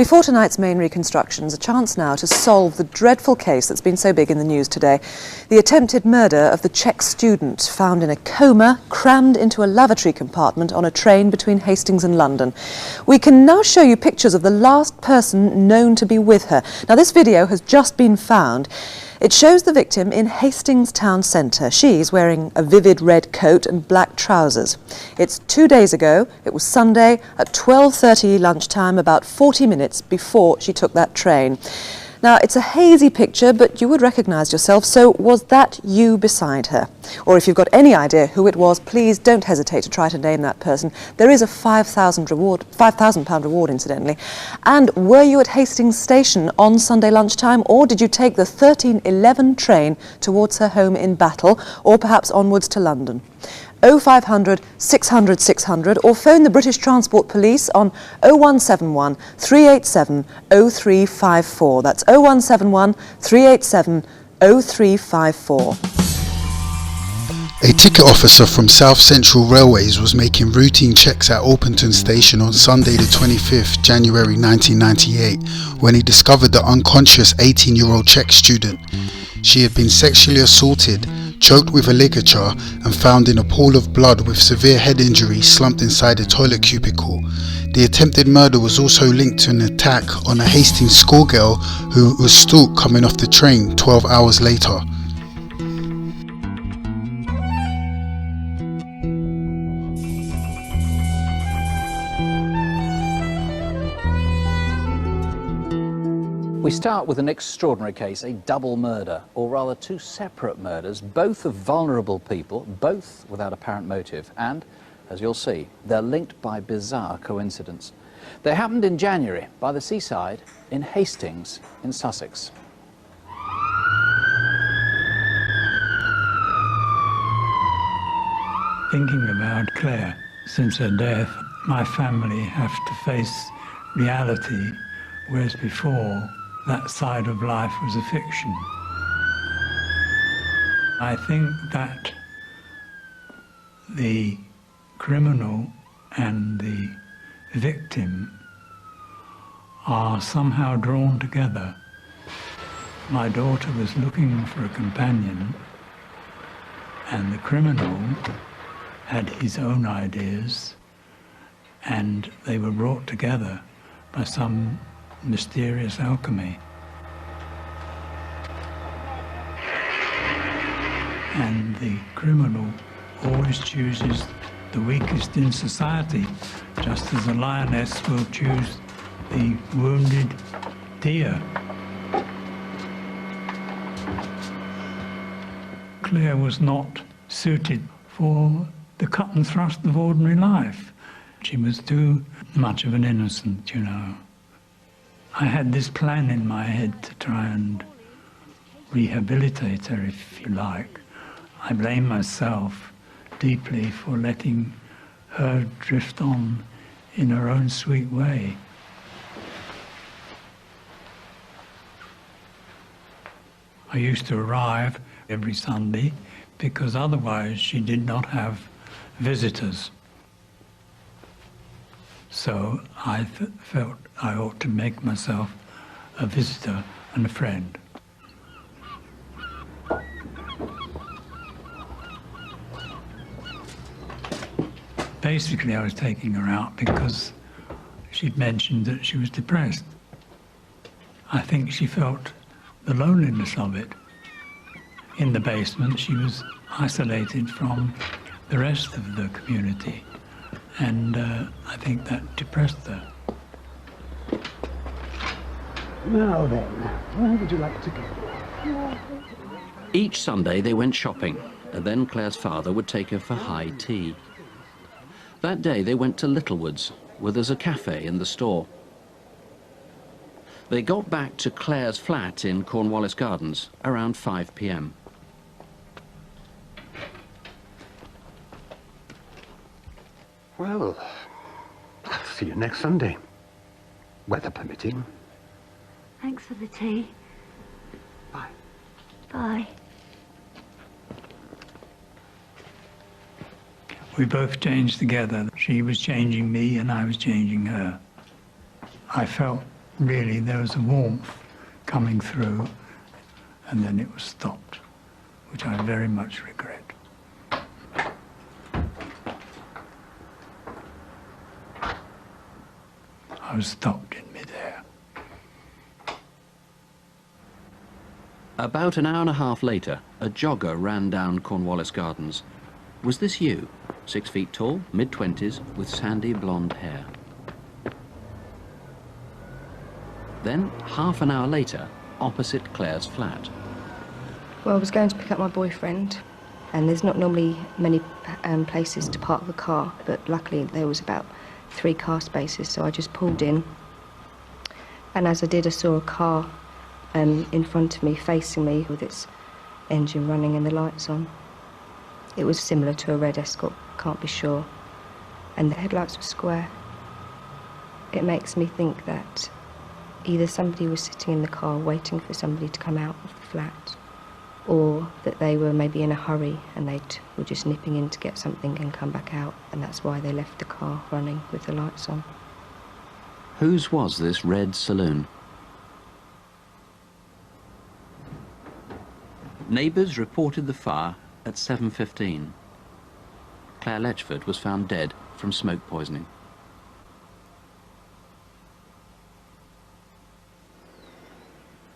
Before tonight's main reconstructions, a chance now to solve the dreadful case that's been so big in the news today. The attempted murder of the Czech student found in a coma, crammed into a lavatory compartment on a train between Hastings and London. We can now show you pictures of the last person known to be with her. Now, this video has just been found. It shows the victim in Hastings town centre. She's wearing a vivid red coat and black trousers. It's 2 days ago. It was Sunday at 12:30 lunchtime, about 40 minutes before she took that train. Now, it's a hazy picture, but you would recognise yourself, so was that you beside her? Or if you've got any idea who it was, please don't hesitate to try to name that person. There is a £5,000 reward, incidentally. And were you at Hastings station on Sunday lunchtime, or did you take the 13:11 train towards her home in Battle, or perhaps onwards to London? 0500 600 600 or phone the British Transport Police on 0171 387 0354. That's 0171 387 0354. A ticket officer from South Central Railways was making routine checks at Alpenton station on Sunday the 25th January 1998 when he discovered the unconscious 18-year-old Czech student. She had been sexually assaulted, choked with a ligature and found in a pool of blood with severe head injury slumped inside a toilet cubicle. The attempted murder was also linked to an attack on a Hastings schoolgirl who was stalked coming off the train 12 hours later. We start with an extraordinary case, a double murder, or rather two separate murders, both of vulnerable people, both without apparent motive, and, as you'll see, they're linked by bizarre coincidence. They happened in January by the seaside in Hastings in Sussex. Thinking about Clare, since her death, my family have to face reality, whereas before, that side of life was a fiction. I think that the criminal and the victim are somehow drawn together. My daughter was looking for a companion, and the criminal had his own ideas, and they were brought together by some mysterious alchemy. And the criminal always chooses the weakest in society, just as a lioness will choose the wounded deer. Clare was not suited for the cut and thrust of ordinary life. She was too much of an innocent, you know. I had this plan in my head to try and rehabilitate her, if you like. I blame myself deeply for letting her drift on in her own sweet way. I used to arrive every Sunday because otherwise she did not have visitors. So I felt I ought to make myself a visitor and a friend. Basically, I was taking her out because she'd mentioned that she was depressed. I think she felt the loneliness of it. In the basement, she was isolated from the rest of the community, and I think that depressed her. Now then, where would you like to go? Each Sunday they went shopping, and then Clare's father would take her for high tea. That day they went to Littlewoods, where there's a cafe in the store. They got back to Clare's flat in Cornwallis Gardens around 5 p.m. Well, I'll see you next Sunday, weather permitting. Thanks for the tea. Bye. Bye. We both changed together. She was changing me and I was changing her. I felt really there was a warmth coming through, and then it was stopped, which I very much regret. I was stopped in midair. About an hour and a half later, a jogger ran down Cornwallis Gardens. Was this you? 6 feet tall, mid-20s, with sandy blonde hair. Then, half an hour later, opposite Clare's flat. Well, I was going to pick up my boyfriend, and there's not normally many places to park the car, but luckily there was about 3 car spaces, so I just pulled in. And as I did, I saw a car in front of me, facing me, with its engine running and the lights on. It was similar to a red Escort, can't be sure, and the headlights were square. It makes me think that either somebody was sitting in the car waiting for somebody to come out of the flat, or that they were maybe in a hurry and they were just nipping in to get something and come back out, and that's why they left the car running with the lights on. Whose was this red saloon? Neighbours reported the fire at 7:15. Clare Letchford was found dead from smoke poisoning.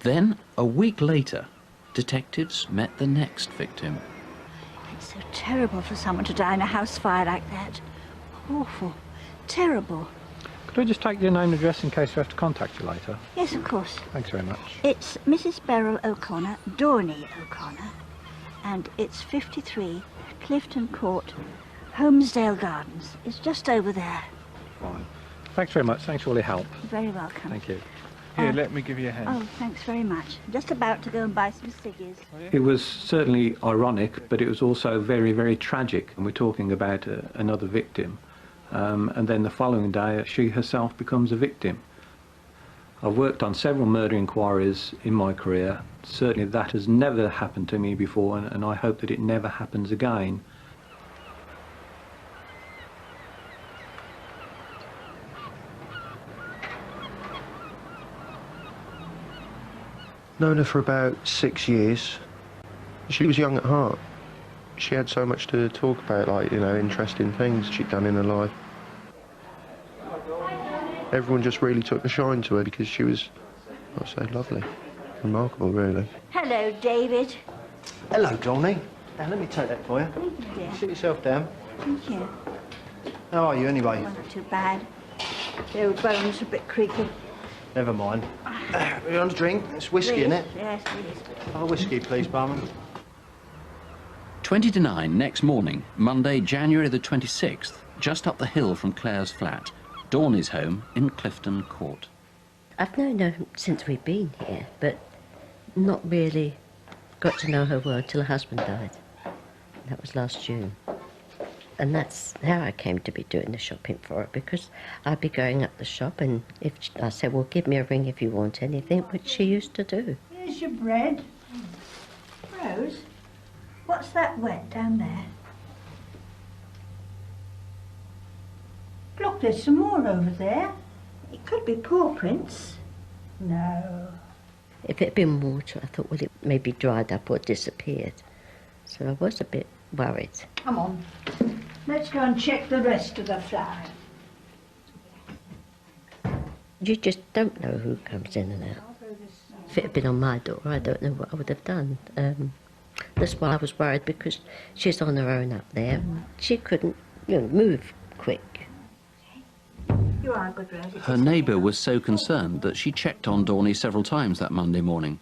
Then, a week later, detectives met the next victim. It's so terrible for someone to die in a house fire like that. Awful. Terrible. Could I just take your name and address in case we have to contact you later? Yes, of course. Thanks very much. It's Mrs. Beryl O'Connor, Dorney O'Connor, and it's 53 Clifton Court, Holmesdale Gardens. It's just over there. Fine. Thanks very much. Thanks for all your help. You're very welcome. Thank you. Here, let me give you a hand. Oh, thanks very much. Just about to go and buy some ciggies. It was certainly ironic, but it was also very, very tragic. And we're talking about another victim. And then the following day, she herself becomes a victim. I've worked on several murder inquiries in my career. Certainly that has never happened to me before, and I hope that it never happens again. Known her for about 6 years. She was young at heart. She had so much to talk about, like, you know, interesting things she'd done in her life. Everyone just really took a shine to her because she was, I'd say, lovely. Remarkable, really. Hello, David. Hello, Johnny. Now, let me take that for you. Thank you, dear. Sit yourself down. Thank you. How are you, anyway? Well, not too bad. The old bone's a bit creaky. Never mind. You want a drink? It's whiskey, isn't it? Yes, please. Oh, whiskey, please, barman. 20 to 9 next morning, Monday, January the 26th, just up the hill from Clare's flat, Dorney's home in Clifton Court. I've known her since we've been here, but not really got to know her well till her husband died. That was last June. And that's how I came to be doing the shopping for her, because I'd be going up the shop, and if I said, well, give me a ring if you want anything, which she used to do. Here's your bread. Rose, what's that wet down there? Look, there's some more over there. It could be paw prints. No. If it had been water, I thought, well, it maybe dried up or disappeared. So I was a bit worried. Come on. Let's go and check the rest of the flat. You just don't know who comes in and out. If it had been on my door, I don't know what I would have done. That's why I was worried, because she's on her own up there. She couldn't, move quick. You are a good Rose. Her neighbour was so concerned that she checked on Dorney several times that Monday morning.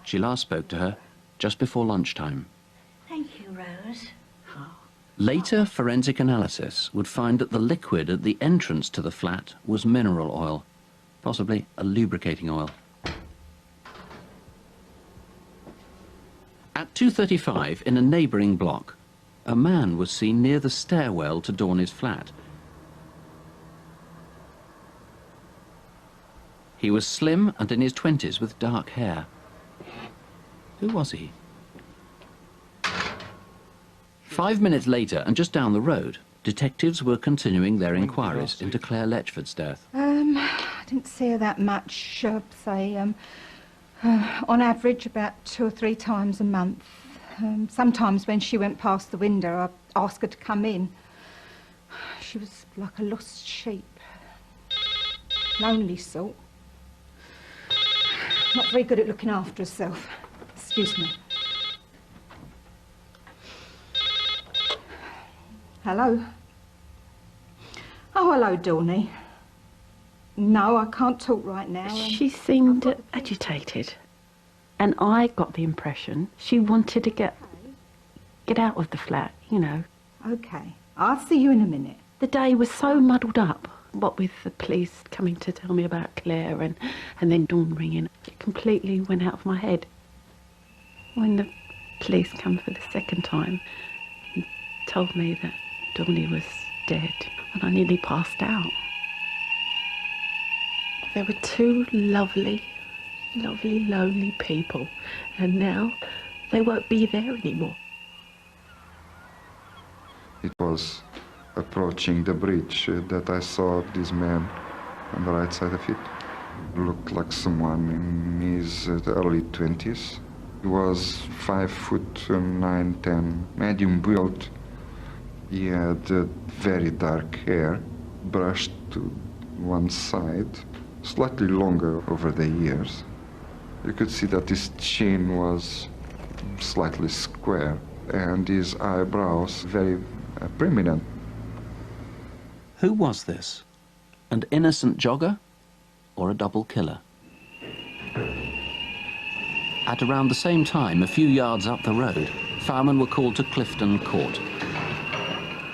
She last spoke to her just before lunchtime. Thank you, Rose. Later forensic analysis would find that the liquid at the entrance to the flat was mineral oil, possibly a lubricating oil. At 2:35 in a neighbouring block, a man was seen near the stairwell to Dorney's flat. He was slim and in his 20s with dark hair. Who was he? 5 minutes later, and just down the road, detectives were continuing their inquiries into Clare Letchford's death. I didn't see her that much, say, on average about 2 or 3 times a month. Sometimes when she went past the window, I'd ask her to come in. She was like a lost sheep. Lonely sort. Not very good at looking after herself. Excuse me. Hello? Oh, hello, Dawney. No, I can't talk right now. She seemed agitated, and I got the impression she wanted to get out of the flat, you know. OK, I'll see you in a minute. The day was so muddled up, what with the police coming to tell me about Clare and then Dawn ringing. It completely went out of my head. When the police come for the second time and told me that Dawney was dead, and I nearly passed out. There were 2 lovely, lovely, lonely people, and now they won't be there anymore. It was approaching the bridge that I saw this man on the right side of it. Looked like someone in his early 20s. He was 5 foot 9, 10, medium built. He had very dark hair, brushed to one side, slightly longer over the years. You could see that his chin was slightly square and his eyebrows very prominent. Who was this? An innocent jogger or a double killer? At around the same time, a few yards up the road, firemen were called to Clifton Court.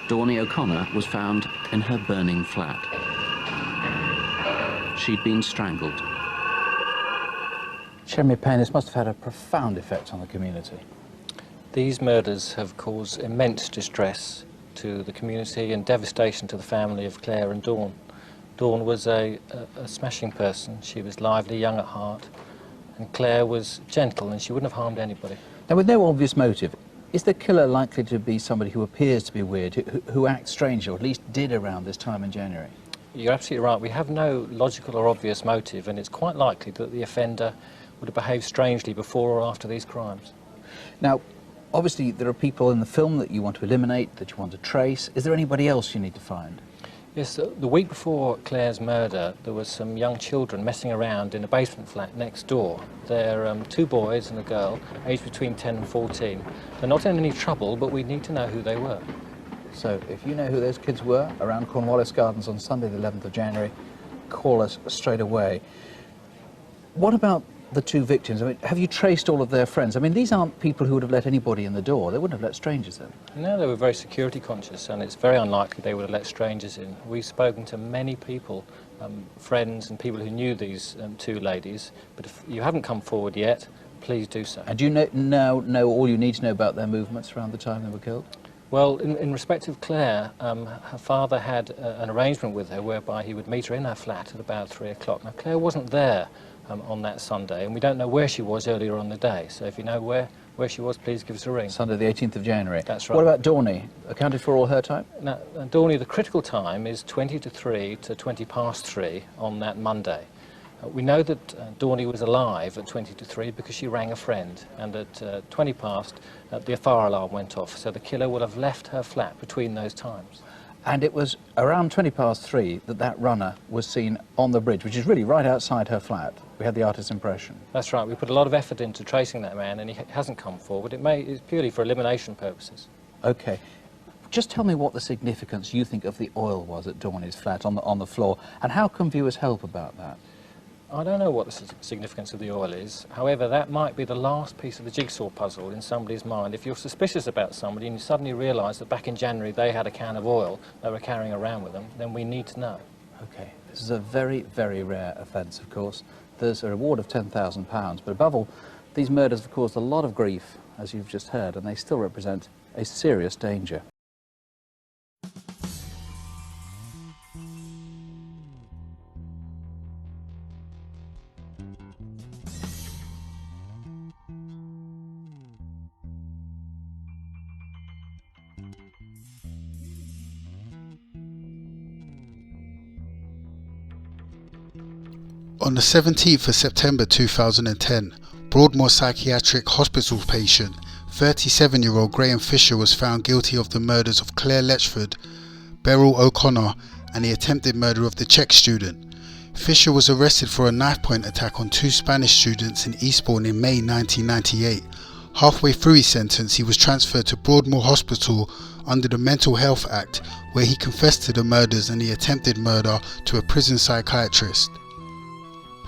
Dawney O'Connor was found in her burning flat. She'd been strangled. Jeremy Payne, this must have had a profound effect on the community. These murders have caused immense distress to the community and devastation to the family of Clare and Dawn. Dawn was a smashing person. She was lively, young at heart, and Clare was gentle and she wouldn't have harmed anybody. Now, with no obvious motive, is the killer likely to be somebody who appears to be weird, who acts strangely, or at least did around this time in January? You're absolutely right. We have no logical or obvious motive, and it's quite likely that the offender would have behaved strangely before or after these crimes. Now, obviously, there are people in the film that you want to eliminate, that you want to trace. Is there anybody else you need to find? Yes, the week before Clare's murder, there was some young children messing around in a basement flat next door. They're 2 boys and a girl, aged between 10 and 14. They're not in any trouble, but we need to know who they were. So, if you know who those kids were around Cornwallis Gardens on Sunday the 11th of January, call us straight away. What about the 2 victims? I mean, have you traced all of their friends? I mean, these aren't people who would have let anybody in the door. They wouldn't have let strangers in. No, they were very security conscious, and it's very unlikely they would have let strangers in. We've spoken to many people, friends and people who knew these 2 ladies, but if you haven't come forward yet, please do so. And do you now know all you need to know about their movements around the time they were killed? Well, in respect of Clare, her father had an arrangement with her whereby he would meet her in her flat at about 3 o'clock. Now, Clare wasn't there on that Sunday, and we don't know where she was earlier on the day. So if you know where she was, please give us a ring. Sunday the 18th of January. That's right. What about Dawney? Accounted for all her time? Now, Dawney, the critical time is 20 to 3 to 20 past 3 on that Monday. We know that Dawney was alive at 20 to 3 because she rang a friend, and at 20 past, the fire alarm went off, so the killer will have left her flat between those times. And it was around 20 past 3 that runner was seen on the bridge, which is really right outside her flat. We had the artist's impression. That's right. We put a lot of effort into tracing that man, and he hasn't come forward. It's purely for elimination purposes. OK. Just tell me what the significance you think of the oil was at Dawney's flat on the floor, and how can viewers help about that? I don't know what the significance of the oil is. However, that might be the last piece of the jigsaw puzzle in somebody's mind. If you're suspicious about somebody and you suddenly realise that back in January they had a can of oil they were carrying around with them, then we need to know. OK. This is a very, very rare offence, of course. There's a reward of £10,000, but above all, these murders have caused a lot of grief, as you've just heard, and they still represent a serious danger. On the 17th of September 2010, Broadmoor Psychiatric Hospital patient 37-year-old Graham Fisher was found guilty of the murders of Clare Letchford, Beryl O'Connor and the attempted murder of the Czech student. Fisher was arrested for a knife-point attack on 2 Spanish students in Eastbourne in May 1998. Halfway through his sentence, he was transferred to Broadmoor Hospital under the Mental Health Act, where he confessed to the murders and the attempted murder to a prison psychiatrist.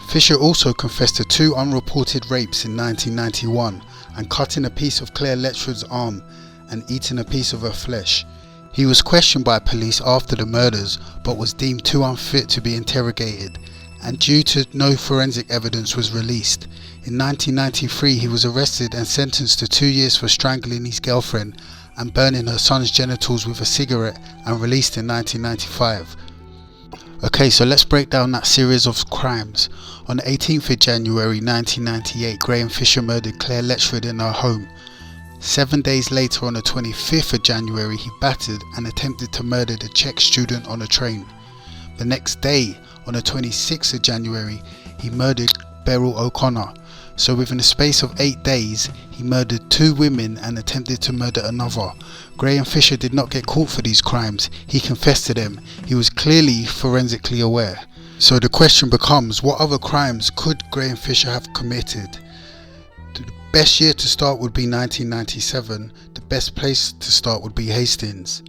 Fisher also confessed to 2 unreported rapes in 1991 and cutting a piece of Clare Letchford's arm and eating a piece of her flesh. He was questioned by police after the murders but was deemed too unfit to be interrogated, and due to no forensic evidence was released. In 1993 he was arrested and sentenced to 2 years for strangling his girlfriend and burning her son's genitals with a cigarette, and released in 1995. Okay, so let's break down that series of crimes. On the 18th of January 1998, Graham Fisher murdered Clare Letchford in her home. 7 days later, on the 25th of January, he battered and attempted to murder the Czech student on a train. The next day, on the 26th of January, he murdered Beryl O'Connor. So within a space of 8 days, he murdered 2 women and attempted to murder another. Graham Fisher did not get caught for these crimes. He confessed to them. He was clearly forensically aware. So the question becomes, what other crimes could Graham Fisher have committed? The best year to start would be 1997. The best place to start would be Hastings.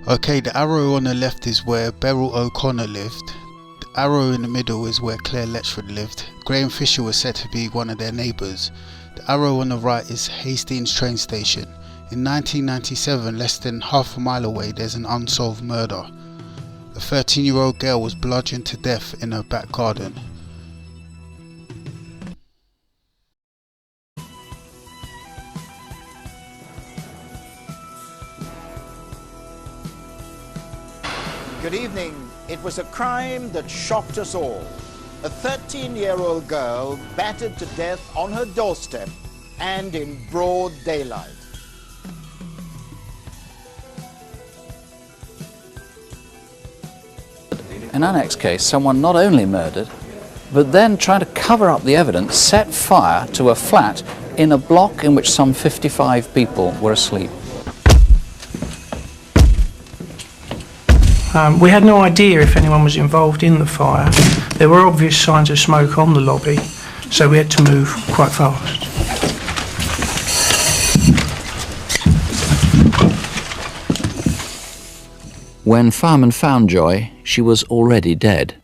Okay, the arrow on the left is where Beryl O'Connor lived. The arrow in the middle is where Clare Letchford lived. Graham Fisher was said to be one of their neighbours. The arrow on the right is Hastings train station. In 1997, less than half a mile away, there's an unsolved murder. A 13-year-old girl was bludgeoned to death in her back garden. Good evening. It was a crime that shocked us all. A 13-year-old girl battered to death on her doorstep and in broad daylight. In our next case, someone not only murdered, but then trying to cover up the evidence, set fire to a flat in a block in which some 55 people were asleep. We had no idea if anyone was involved in the fire. There were obvious signs of smoke on the lobby, so we had to move quite fast. When firemen found Joy, she was already dead.